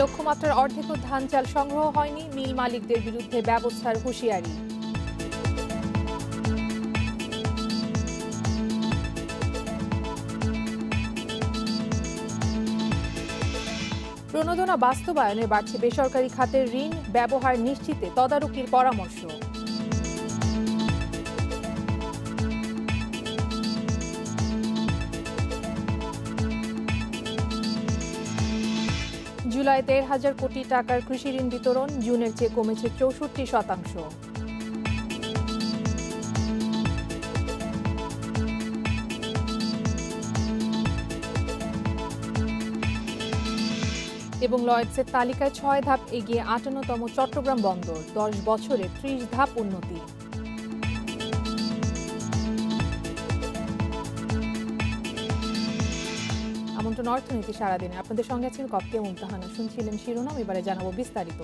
লক্ষ্যমাত্রার অর্ধেকও ধান চাল সংগ্রহ হয়নি, মিল মালিকদের বিরুদ্ধে ব্যবস্থার হুঁশিয়ারি। প্রণোদনা বাস্তবায়নে বাড়ছে বেসরকারি খাতের ঋণ, ব্যবহার নিশ্চিতে তদারকির পরামর্শ। জুলাই ১৩,০০০ কোটি টাকার কৃষি ঋণ বিতরণ, জুনের চেয়ে কমেছে ৬৪%। এবং লয়েডসের তালিকায় ৬ ধাপ এগিয়ে ৫৮তম চট্টগ্রাম বন্দর, ১০ বছরে ৩০ ধাপ উন্নতি। আমন্ত্রণ অর্থনীতি সারাদিনে, আপনাদের সঙ্গে আছেন কপ্তিয়া মুমতাহানা। শুনছিলেন শিরোনাম, এবারে জানাবো বিস্তারিত।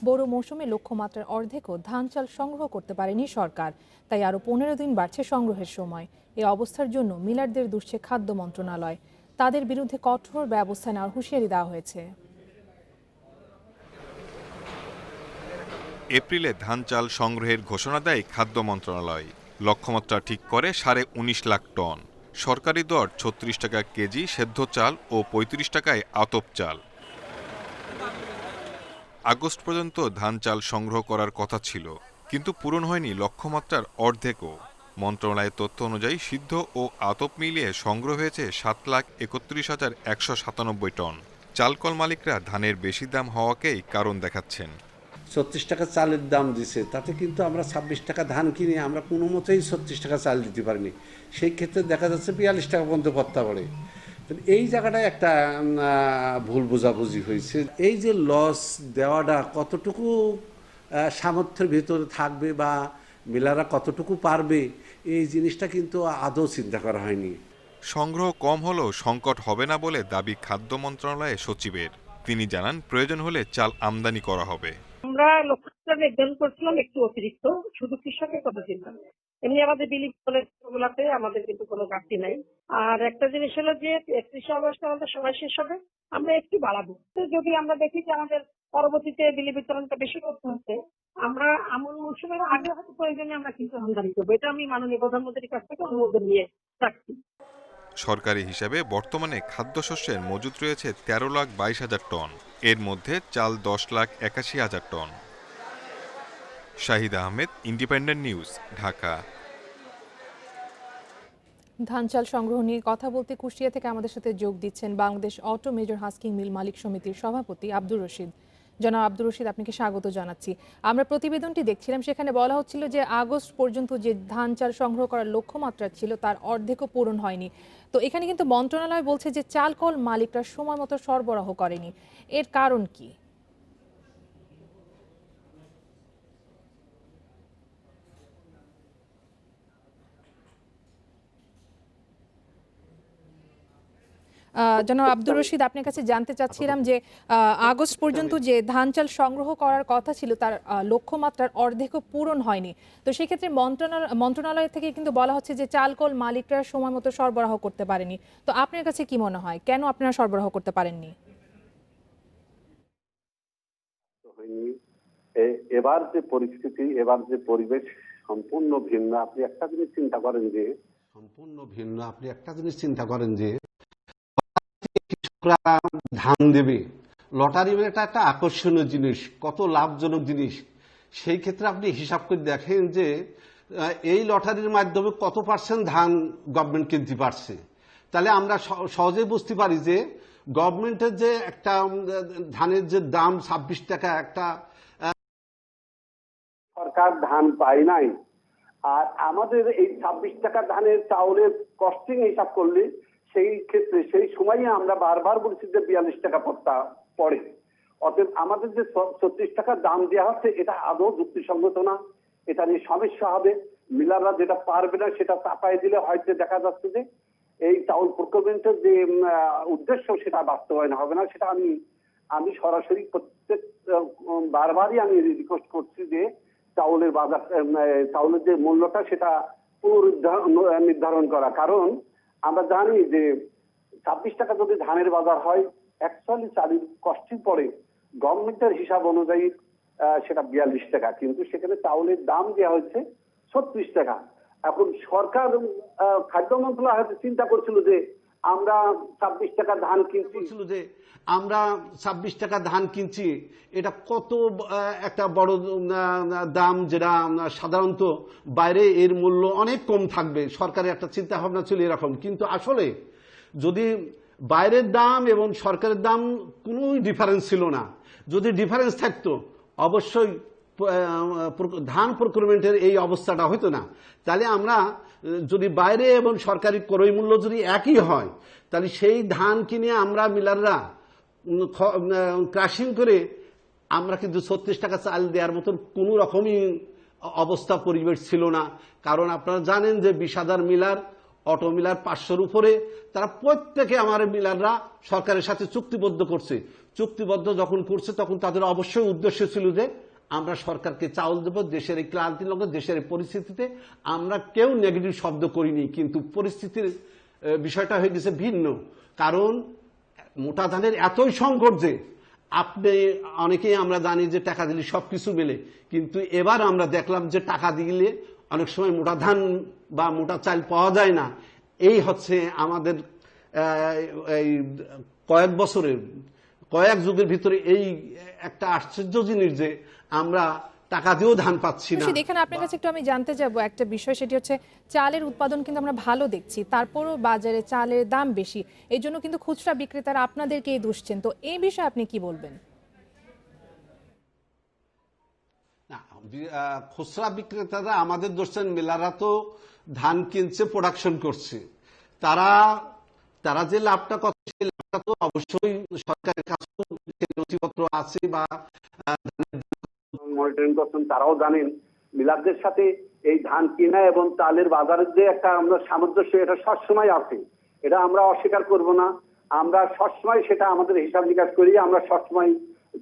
বড় মৌসুমে লক্ষ্যমাত্রার অর্ধেকও ধান চাল সংগ্রহ করতে পারেনি সরকার, তাই আরও ১৫ দিন বাড়ছে সংগ্রহের সময়। এই অবস্থার জন্য মিলারদের দুষছে খাদ্য মন্ত্রণালয়, তাদের বিরুদ্ধে কঠোর ব্যবস্থা নেওয়ার হুঁশিয়ারি দেওয়া হয়েছে। এপ্রিলে ধান চাল সংগ্রহের ঘোষণা দেয় খাদ্য মন্ত্রণালয়। লক্ষ্যমাত্রা ঠিক করে ১৯.৫ লাখ টন। সরকারি দর ৩৬ টাকা কেজি সেদ্ধ চাল ও ৩৫ টাকায় আতপ চাল। আগস্ট পর্যন্ত ধান চাল সংগ্রহ করার কথা ছিল, কিন্তু পূরণ হয়নি লক্ষ্যমাত্রার অর্ধেকও। মন্ত্রণালয়ের তথ্য অনুযায়ী সিদ্ধ ও আতপ মিলিয়ে সংগ্রহ হয়েছে ৭,৩১,১৯৭ টন। চালকল মালিকরা ধানের বেশি দাম হওয়াকেই কারণ দেখাচ্ছেন। ৩৬ টাকা চালের দাম দিছে, তাতে কিন্তু আমরা ২৬ টাকা ধান কিনে আমরা কোনো মতেই ৩৬ টাকা চাল দিতে পারিনি। সেই ক্ষেত্রে দেখা যাচ্ছে ৪২ টাকা পর্যন্ত ভত্তা পড়ে। এই জায়গাটায় একটা ভুল বোঝাবুঝি হয়েছে। এই যে লস দেওয়াটা কতটুকু সামর্থ্যের ভেতরে থাকবে বা মিলাররা কতটুকু পারবে, এই জিনিসটা কিন্তু আদৌ চিন্তা করা হয়নি। সংগ্রহ কম হলেও সংকট হবে না বলে দাবি খাদ্য মন্ত্রণালয়ের সচিবের। তিনি জানান, প্রয়োজন হলে চাল আমদানি করা হবে। আমরা লক্ষ্যমাত্রা নির্ধারণ করছিলাম একটু অতিরিক্ত, শুধু কৃষকের কথা চিন্তা। এমনি আমাদের বিলিগুলাতে আমাদের কিন্তু কোনো ঘাটতি নাই। আর একটা জিনিস হলো যে ৩১ আগস্ট আমাদের সময় শেষ হবে, আমরা একটু বাড়াবো। তো যদি আমরা দেখি যে আমাদের পরবর্তীতে বিলি বিতরণটা বেশি করতে হচ্ছে, আমরা আমন মৌসুমের আগে হয়তো প্রয়োজনে আমরা কিন্তু আমদানি করবো। এটা আমি মাননীয় প্রধানমন্ত্রীর কাছ থেকে অনুমোদন নিয়ে রাখছি। সরকারি হিসাবে বর্তমানে খাদ্যশস্যের মজুত রয়েছে ১৩,২২,০০০ টন। এর মধ্যে চাল ১০,৮১,০০০ ton. Shahid Ahmed, independent news, Dhaka. ধান চাল সংগ্রহ নিয়ে কথা বলতে কুষ্টিয়া থেকে আমাদের সাথে যোগ দিচ্ছেন বাংলাদেশ অটো মেজর হাস্কিং মিল মালিক সমিতির সভাপতি আব্দুর রশিদ। জনাব আব্দুর রশিদ, আপনাকে স্বাগত জানাচ্ছি। আমরা প্রতিবেদনটি দেখছিলাম, সেখানে বলা হচ্ছিল যে আগস্ট পর্যন্ত যে ধান চাল সংগ্রহ করার লক্ষ্যমাত্রা ছিল তার অর্ধেকও পূরণ হয়নি। তো এখানে কিন্তু মন্ত্রণালয় বলছে যে চাল কল মালিকরা সময় মতো সরবরাহ করেনি। এর কারণ কি? জনাব আব্দুর রশিদ, আপনার কাছে জানতে চাচ্ছিলাম যে আগস্ট পর্যন্ত যে ধান চাল সংগ্রহ করার কথা ছিল তার লক্ষ্যমাত্রার অর্ধেকও পূরণ হয়নি। তো সেক্ষেত্রে মন্ত্রণালয় থেকে কিন্তু বলা হচ্ছে যে চালকল মালিকরা সময় মতো সরবরাহ করতে পারেনি। তো আপনার কাছে কি মনে হয়, কেন আপনারা সরবরাহ করতে পারেননি? এবার যে পরিস্থিতি, এবার যে পরিবেশ সম্পূর্ণ ভিন্ন। আপনি একটা জিনিস চিন্তা করেন যে ধান দেবে, লটারি এটা একটা আকর্ষণীয় জিনিস, কত লাভজনক জিনিস। সেই ক্ষেত্রে আপনি হিসাব করে দেখেন যে এই লটারির মাধ্যমে কত পার্সেন্ট ধান গভর্নমেন্ট কিনতে পারছে। তাহলে আমরা সহজেই বুঝতে পারি যে গভর্নমেন্টের যে একটা ধানের যে দাম ২৬ টাকা, একটা সরকার ধান পায় নাই। আর আমাদের এই ২৬ টাকা ধানের চাউলের কস্টিং হিসাব করলে সেই ক্ষেত্রে সেই সময়ে আমরা বারবার বলছি যে ৪২ টাকা পড়ে। অতএব আমাদের যে ৩৬ টাকা দাম দেওয়া হচ্ছে এটা আদৌ যুক্তিসঙ্গত না। এটা নিয়ে সমস্যা হবে। মিলাররা যেটা পারবে না সেটা চাপাই দিলে হয়তো দেখা যাচ্ছে যে এই চাউল প্রক্রিয়ামেন্টের যে উদ্দেশ্য সেটা বাস্তবায়ন হবে না। সেটা আমি সরাসরি প্রত্যেক বারবারই আমি রিকোয়েস্ট করছি যে চাউলের বাজার, চাউলের যে মূল্যটা সেটা নির্ধারণ করা। কারণ আমরা জানি যে ২৬ টাকা যদি ধানের বাজার হয়, অ্যাকচুয়ালি চালের কস্টিং পড়ে গভর্নমেন্টের হিসাব অনুযায়ী সেটা 42 টাকা, কিন্তু সেখানে চাউলের দাম দেওয়া হচ্ছে 36 টাকা। এখন সরকার খাদ্য মন্ত্রণালয় হয়তো চিন্তা করছিল যে আমরা 26 টাকা ধান কিনছি, এটা কত একটা বড় দাম, যেটা সাধারণত বাইরে এর মূল্য অনেক কম থাকবে, সরকারের একটা চিন্তা ভাবনা ছিল এরকম। কিন্তু আসলে যদি বাইরের দাম এবং সরকারের দাম কোনো ডিফারেন্স ছিল না, যদি ডিফারেন্স থাকতো অবশ্যই ধান প্রকিউরমেন্টের এই অবস্থাটা হতো না। তাহলে আমরা যদি বাইরে এবং সরকারি ক্রয় মূল্য যদি একই হয়, তাহলে সেই ধান কিনে আমরা মিলাররা ক্রাশিং করে আমরা কিন্তু 36 টাকা চাল দেওয়ার মতন কোনো রকমই অবস্থা পরিবেশ ছিল না। কারণ আপনারা জানেন যে 20,000 মিলার, অটো মিলার 500-র উপরে, তারা প্রত্যেকে আমার মিলাররা সরকারের সাথে চুক্তিবদ্ধ করছে। চুক্তিবদ্ধ যখন করছে তখন তাদের অবশ্যই উদ্দেশ্য ছিল যে আমরা সরকারকে চাউল দেব। দেশের এই ক্লান্তির লগে, দেশের এই পরিস্থিতিতে আমরা কেউ নেগেটিভ শব্দ করিনি, কিন্তু পরিস্থিতির বিষয়টা হয়ে গেছে ভিন্ন। কারণ মোটা ধানের এতই সংকট যে আপনি অনেকেই আমরা জানি যে টাকা দিলে সবকিছু মেলে, কিন্তু এবার আমরা দেখলাম যে টাকা দিলে অনেক সময় মোটা ধান বা মোটা চাল পাওয়া যায় না। এই হচ্ছে আমাদের এই কয়েক বছরের, কয়েক যুগের ভিতরে এই একটা আশ্চর্য জিনিস যে আমরা টাকা দিয়েও ধান পাচ্ছি না। এখানে আপনার কাছে একটু আমি জানতে যাব একটা বিষয়, সেটি হচ্ছে চালের উৎপাদন কিন্তু আমরা ভালো দেখছি, তারপরও বাজারে চালের দাম বেশি, এই জন্য কিন্তু খুচরা বিক্রেতারা আপনাদেরকেই দুষছেন। তো এই বিষয়ে আপনি কি বলবেন? না, খুচরা বিক্রেতারা আমাদের দোষেন, মিলাররা তো ধান কিনছে, প্রোডাকশন করছে, তারা যে লাভটা করছে সেই লাভটা তো অবশ্যই সরকারের কাছে নথিপত্র আছে বা মনিটরিং করছেন, তারাও জানেন মিলারদের সাথে এই ধান কিনা এবং চালের বাজারের যে একটা আমরা সামঞ্জস্য, এটা সবসময় আছে, এটা আমরা অস্বীকার করব না। আমরা সবসময় সেটা আমাদের হিসাব নিকাশ করি, আমরা সবসময়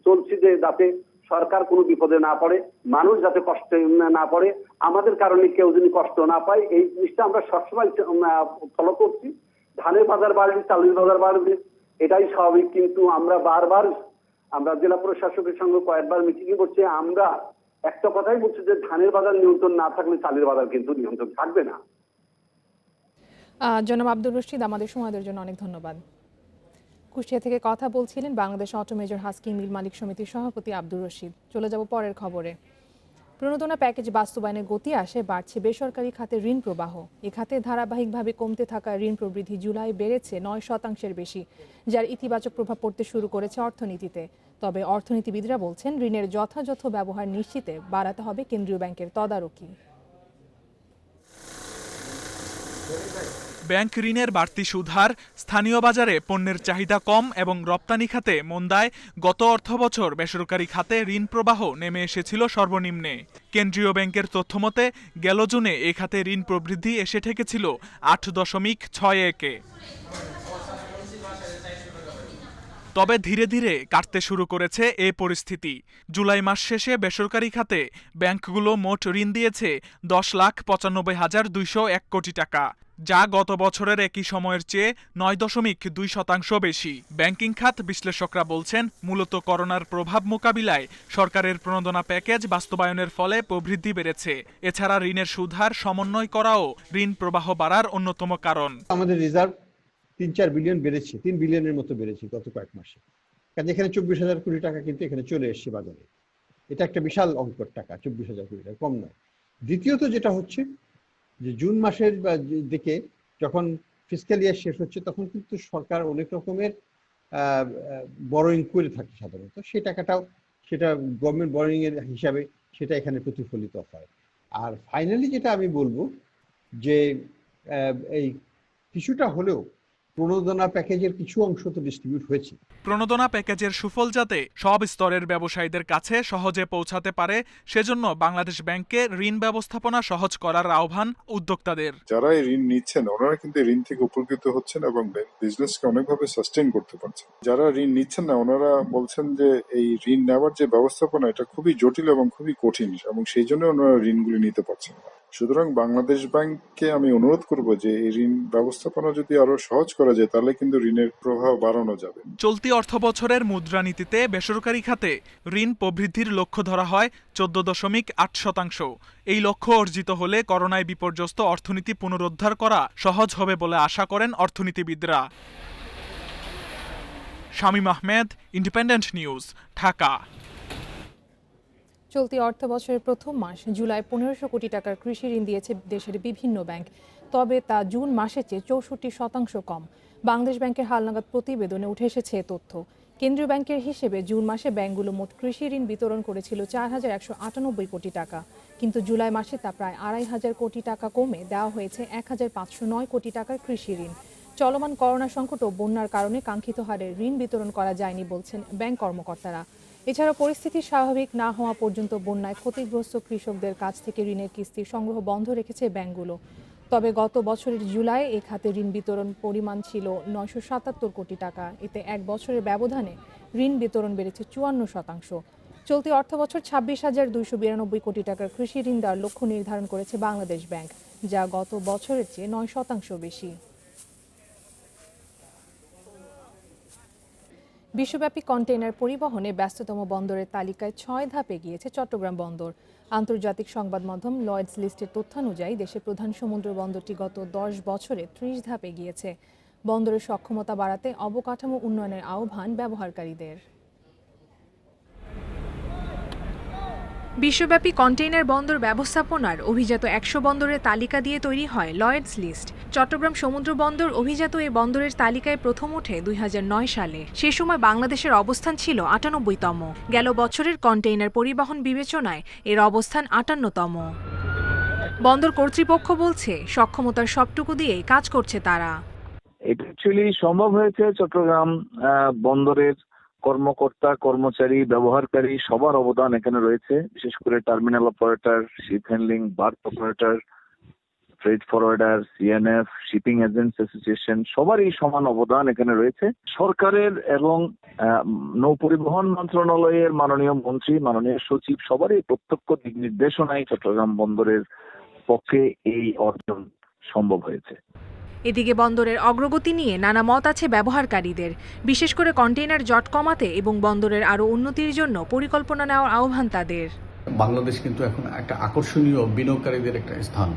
চলছি যে যাতে সরকার কোনো বিপদে না পড়ে, মানুষ যাতে কষ্টে না পড়ে, আমাদের কারণে কেউ যদি কষ্ট না পায়, এই জিনিসটা আমরা সবসময় ফলো করছি। ধানের বাজার বাড়বে, চালের বাজার বাড়বে, এটাই স্বাভাবিক। কিন্তু আমরা জেলা প্রশাসকের সঙ্গে কয়েকবার মিটিং করছি, আমরা একটা কথাই বলছি যে ধানের বাজার নিয়ন্ত্রণ না থাকলে চালের বাজার কিন্তু নিয়ন্ত্রণ থাকবে না। জনাব আব্দুর রশিদ, আমাদের সময় দেওয়ার জন্য অনেক ধন্যবাদ। কুষ্টিয়া থেকে কথা বলছিলেন বাংলাদেশ অটো মেজর হাস্কিং মিল মালিক সমিতির সভাপতি আব্দুর রশিদ। চলে যাব পরের খবরে। প্রণোদনা প্যাকেজ বাস্তবায়নের গতি আসে, বাড়ছে বেসরকারি খাতে ঋণ প্রবাহ। এ খাতে ধারাবাহিকভাবে কমতে থাকা ঋণ প্রবৃদ্ধি জুলাই বেড়েছে 9% বেশি, যার ইতিবাচক প্রভাব পড়তে শুরু করেছে অর্থনীতিতে। তবে অর্থনীতিবিদরা বলছেন ঋণের যথাযথ ব্যবহার নিশ্চিতে বাড়াতে হবে কেন্দ্রীয় ব্যাংকের তদারকি। ব্যাংক ঋণের বাড়তি সুদহার, স্থানীয় বাজারে পণ্যের চাহিদা কম এবং রপ্তানি খাতে মন্দায় গত অর্থবছর বেসরকারি খাতে ঋণ প্রবাহ নেমে এসেছিল সর্বনিম্নে। কেন্দ্রীয় ব্যাংকের তথ্যমতে গেল জুনে এ খাতে ঋণ প্রবৃদ্ধি এসে ঠেকেছিল 8.61-এ। তবে ধীরে ধীরে কাটতে শুরু করেছে এ পরিস্থিতি। জুলাই মাস শেষে বেসরকারি খাতে ব্যাংকগুলো মোট ঋণ দিয়েছে 10,95,201 কোটি টাকা, যা গত বছরের একই সময়ের চেয়ে 9.2% বেশি। ব্যাংকিং খাত বিশ্লেষকরা বলছেন মূলত করোনার প্রভাব মোকাবিলায় সরকারের প্রণোদনা প্যাকেজ বাস্তবায়নের ফলে প্রবৃদ্ধি বেড়েছে। এছাড়া ঋণের সুদহার সমন্বয় করাও ঋণ প্রবাহ বাড়ার অন্যতম কারণ। আমাদের রিজার্ভ 3-4 বিলিয়ন বেড়েছে, 3 বিলিয়নের মতো বেড়েছে গত কয়েক মাসে। কারণ এখানে 24,000 কোটি টাকা কিন্তু এখানে চলে এসছে বাজারে। এটা একটা বিশাল অঙ্কের টাকা, 24,000 কোটি টাকা কম নয়। দ্বিতীয়ত যেটা হচ্ছে যে জুন মাসের দিকে যখন ফিসক্যাল ইয়ার শেষ হচ্ছে, তখন কিন্তু সরকার অনেক রকমের বরোয়িং করে থাকে সাধারণত, সেই টাকাটাও সেটা গভর্নমেন্ট বরোয়িং এর হিসাবে সেটা এখানে প্রতিফলিত হয়। আর ফাইনালি যেটা আমি বলবো যে এই কিছুটা হলেও প্রণোদনা প্যাকেজের কিছু অংশ তো ডিস্ট্রিবিউট হয়েছে। প্রণোদনা প্যাকেজের সুফল যাতে সব স্তরের ব্যবসায়ীদের কাছে সহজে পৌঁছাতে পারে, সেজন্য বাংলাদেশ ব্যাংকে ঋণ ব্যবস্থাপনা সহজ করার আহ্বান উদ্যোক্তাদের। যারা এই ঋণ নিচ্ছেন ওনারা কিন্তু ঋণ থেকে উপকৃত হচ্ছেন এবং বিজনেসকে অনেকভাবে সাস্টেইন করতে পারছেন। যারা ঋণ নিচ্ছেন না ওনারা বলছেন যে এই ঋণ নেওয়ার যে ব্যবস্থাপনা এটা খুবই জটিল এবং খুবই কঠিন, এবং সেই জন্য ওনারা ঋণগুলি নিতে পারছেন না। সুতরাং বাংলাদেশ ব্যাংককে আমি অনুরোধ করব যে এই ঋণ ব্যবস্থাপনা যদি আরো সহজ করা যায় তাহলে কিন্তু ঋণের প্রবাহ বাড়ানো যাবে। চলতি অর্থবছরের মুদ্রানীতিতে বেসরকারি খাতে ঋণ প্রবৃদ্ধির লক্ষ্য ধরা হয় 14.8%। এই লক্ষ্য অর্জিত হলে করোনায় বিপর্যস্ত অর্থনীতি পুনরুদ্ধার করা সহজ হবে বলে আশা করেন অর্থনীতিবিদরা। Shamim Ahmed, independent news, Dhaka. চলতি অর্থ বছরের প্রথম মাস জুলাই 1500 কোটি টাকার কৃষি ঋণ দিয়েছে দেশের বিভিন্ন ব্যাংক, তবে তা জুন মাসের চেয়ে 64% কম। বাংলাদেশ ব্যাংকের হালনাগাদ প্রতিবেদনে উঠে এসেছে এ তথ্য। কেন্দ্রীয় ব্যাংকের হিসেবে জুন মাসে ব্যাংকগুলো মোট কৃষি ঋণ বিতরণ করেছিল 4198 কোটি টাকা, কিন্তু জুলাই মাসে তা প্রায় 2500 কোটি টাকা কমে দেওয়া হয়েছে 1509 কোটি টাকার কৃষি ঋণ। চলমান করোনা সংকট ও বন্যার কারণে কাঙ্ক্ষিত হারে ঋণ বিতরণ করা যায়নি বলছেন ব্যাংক কর্মকর্তারা। এছাড়া পরিস্থিতি স্বাভাবিক না হওয়া পর্যন্ত বন্যায় ক্ষতিগ্রস্ত কৃষকদের কাছ থেকে ঋণের কিস্তি সংগ্রহ বন্ধ রেখেছে ব্যাংকগুলো। তবে গত বছরের জুলাই এ খাতে ঋণ বিতরণ পরিমাণ ছিল 977 কোটি টাকা। এতে এক বছরের ব্যবধানে ঋণ বিতরণ বেড়েছে 54%। চলতি অর্থবছর 26,292 কোটি টাকার কৃষি ঋণ দেওয়ার লক্ষ্য নির্ধারণ করেছে বাংলাদেশ ব্যাংক, যা গত বছরের চেয়ে 9% বেশি। বিশ্বব্যাপী কন্টেইনার পরিবহনে ব্যস্ততম বন্দরের তালিকায় 6 ধাপে গিয়েছে চট্টগ্রাম বন্দর। আন্তর্জাতিক সংবাদ মাধ্যম লয়েডস লিস্টের তথ্যানুযায়ী দেশের প্রধান সমুদ্র বন্দরটি গত 10 বছরে 30 ধাপে গিয়েছে। বন্দরের সক্ষমতা বাড়াতে অবকাঠামো উন্নয়নের আহ্বান ব্যবহারকারীদের। বিশ্বব্যাপী কন্টেইনার বন্দর ব্যবস্থাপনার অভিজাত 100 বন্দরের তালিকা দিয়ে তৈরি হয় লয়েডস লিস্ট। চট্টগ্রাম সমুদ্র বন্দর অভিজাত এই বন্দরের তালিকায় প্রথম ওঠে 2009 সালে। সে সময় বাংলাদেশের অবস্থান ছিল 98তম। গেল বছরের কন্টেইনার পরিবহন বিবেচনায় এর অবস্থান 58তম। বন্দর কর্তৃপক্ষ বলছে সক্ষমতার সবটুকু দিয়েই কাজ করছে তারা। এটা অ্যাকচুয়ালি সম্ভব হয়েছে চট্টগ্রাম বন্দরের কর্মকর্তা, কর্মচারী, ব্যবহারকারী সবার অবদান এখানে রয়েছে। বিশেষ করে terminal operator, ship handling, berth operator, freight forwarder, CNF, shipping agents association, সবারই সমান অবদান এখানে রয়েছে। সরকারের এবং নৌ পরিবহন মন্ত্রণালয়ের মাননীয় মন্ত্রী, মাননীয় সচিব সবারই প্রত্যক্ষ দিক নির্দেশনায় চট্টগ্রাম বন্দরের পক্ষে এই অর্জন সম্ভব হয়েছে। এদিকে বন্দরের অগ্রগতি নিয়ে নানা মত আছে ব্যবহারকারীদের, বিশেষ করে কন্টেইনার জট কমাতে এবং বন্দরের আরও উন্নতির জন্য পরিকল্পনা নেওয়ার আহ্বান তাদের। বাংলাদেশ কিন্তু এখন একটা আকর্ষণীয় বিনিয়োগকারীদের একটা স্থান।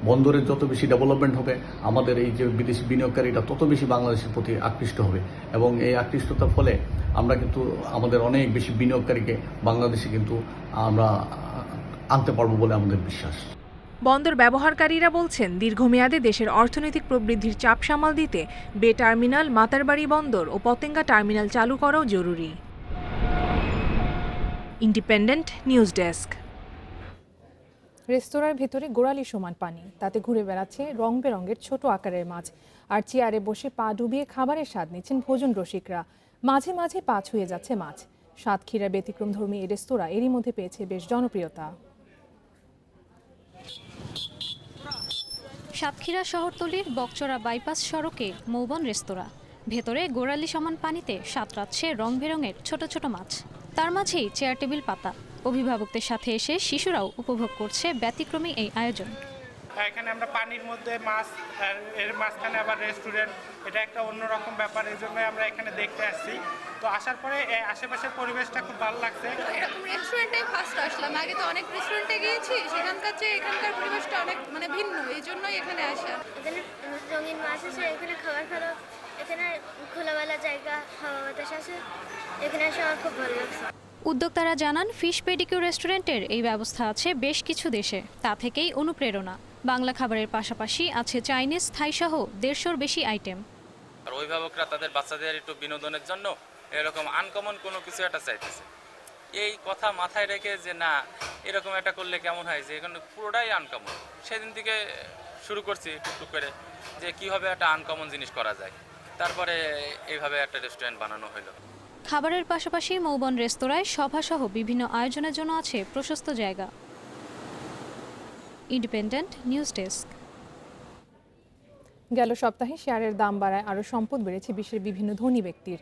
বন্দরের যত বেশি ডেভেলপমেন্ট হবে, আমাদের এই যে বিদেশি বিনিয়োগকারীরা তত বেশি বাংলাদেশের প্রতি আকৃষ্ট হবে, এবং এই আকৃষ্টতার ফলে আমরা কিন্তু আমাদের অনেক বেশি বিনিয়োগকারীকে বাংলাদেশে কিন্তু আমরা আনতে পারবো বলে আমাদের বিশ্বাস। বন্দর ব্যবহারকারীরা বলছেন দীর্ঘমেয়াদে দেশের অর্থনৈতিক প্রবৃদ্ধির চাপ সামাল দিতে বে টার্মিনাল, মাতারবাড়ি বন্দর ও পতেঙ্গা টার্মিনাল চালু করাও জরুরি। Independent news desk. রেস্তোরাঁর ভিতরে গোড়ালি সমান পানি, তাতে ঘুরে বেড়াচ্ছে রং বেরঙের ছোট আকারের মাছ, আর চেয়ারে বসে পা ডুবিয়ে খাবারের স্বাদ নিচ্ছেন ভোজন রসিকরা। মাঝে মাঝে পা ছুঁয়ে যাচ্ছে মাছ। সাতক্ষীরার ব্যতিক্রমধর্মী এই রেস্তোরাঁ এরই মধ্যে পেয়েছে বেশ জনপ্রিয়তা। সাতক্ষীরা শহরতলির বকচড়া বাইপাস সড়কে মৌবন রেস্তোরাঁ। ভেতরে গোড়ালি সমান পানিতে সাঁতরাচ্ছে রং বেরঙের ছোট ছোট মাছ, তার মাঝেই চেয়ার টেবিল পাতা। অভিভাবকদের সাথে এসে শিশুরাও উপভোগ করছে ব্যতিক্রমী এই আয়োজন। এখানে আমরা পানির মধ্যে মাছ, আর এর মাঝখানে আবার রেস্টুরেন্ট, এটা একটা অন্যরকম ব্যাপার, এই জন্য আমরা এখানে দেখতে আসছি। তো আসার পরে আশেপাশের পরিবেশটা খুব ভালো লাগছে। এরকম রেস্টুরেন্টে ফার্স্ট আসলাম, আগে তো অনেক রেস্টুরেন্টে গিয়েছি, সেখানকার চেয়ে এখানকার পরিবেশটা অনেক ভিন্ন, এই জন্যই এখানে আসা। এখানে রঙিন মাছ আছে, এখানে খাবার ভালো, এখানে খোলামেলা জায়গা, হাওয়া বাতাস আছে, এখানে এসে আমার খুব ভালো লাগছে। উদ্যোক্তারা জানান ফিশ পেডিকিউর রেস্টুরেন্টের এই ব্যবস্থা আছে বেশ কিছু দেশে, তা থেকেই অনুপ্রেরণা। বাংলা খাবারের পাশাপাশি আছে চাইনিজ, থাই সহ 150-র বেশি আইটেম। আর অভিভাবকরা তাদের বাচ্চাদের একটু বিনোদনের জন্য এরকম আনকমন কোনো কিছু একটা চাইতেছে। এই কথা মাথায় রেখে যে না এরকম একটা করলে কেমন হয়, যে এখানে পুরোটাই আনকমন, সেদিন থেকে শুরু করছি টুকটুক করে যে কীভাবে একটা আনকমন জিনিস করা যায়। তারপরে এইভাবে একটা রেস্টুরেন্ট বানানো হলো। খাবারের পাশাপাশি মৌবন রেস্তোরাঁয় সভাসহ বিভিন্ন আয়োজনের জন্য আছে প্রশস্ত জায়গা। Independent news desk. গেল সপ্তাহে শেয়ারের দাম বাড়ায় আরও সম্পদ বেড়েছে বিশ্বের বিভিন্ন ধনী ব্যক্তির।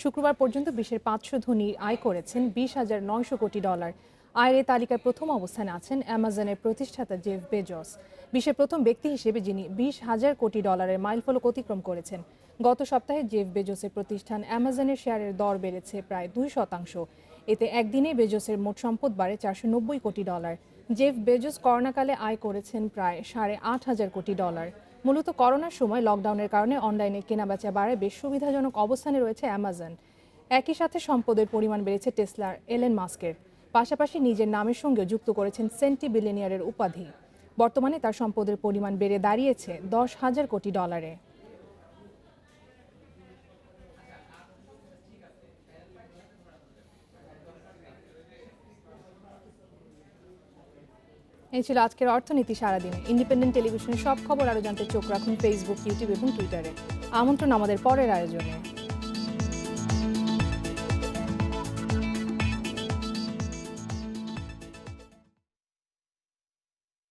শুক্রবার পর্যন্ত বিশ্বের 500 ধনী আয় করেছেন $20,900 কোটি। আয়ের এই তালিকায় প্রথম অবস্থানে আছেন অ্যামাজনের প্রতিষ্ঠাতা জেফ বেজস, বিশ্বের প্রথম ব্যক্তি হিসেবে যিনি 20,000 কোটি ডলারের মাইলফলক অতিক্রম করেছেন। গত সপ্তাহে জেফ বেজোসের প্রতিষ্ঠান অ্যামাজনের শেয়ারের দর বেড়েছে প্রায় 2%। এতে একদিনে বেজোসের মোট সম্পদ বাড়ে 490 কোটি ডলার। জেফ বেজোস করোনাকালে আয় করেছেন প্রায় 8,500 কোটি ডলার। মূলত করোনার সময় লকডাউনের কারণে অনলাইনে কেনাবেচা বাড়ায় বেশ সুবিধাজনক অবস্থানে রয়েছে অ্যামাজন। একই সাথে সম্পদের পরিমাণ বেড়েছে টেসলার এলেন মাস্কের। পাশাপাশি নিজের নামের সঙ্গেও যুক্ত করেছেন সেন্টি বিলিয়নিয়ারের উপাধি। বর্তমানে তার সম্পদের পরিমাণ বেড়ে দাঁড়িয়েছে 10,000 কোটি ডলারে। এই ছিল আজকের অর্থনীতি সারাদিনে। ইন্ডিপেন্ডেন্ট টেলিভিশনের সব খবর আরও জানতে চোখ রাখুন ফেসবুক, ইউটিউব এবং টুইটারে। আমন্ত্রণ আমাদের পরের আয়োজনে।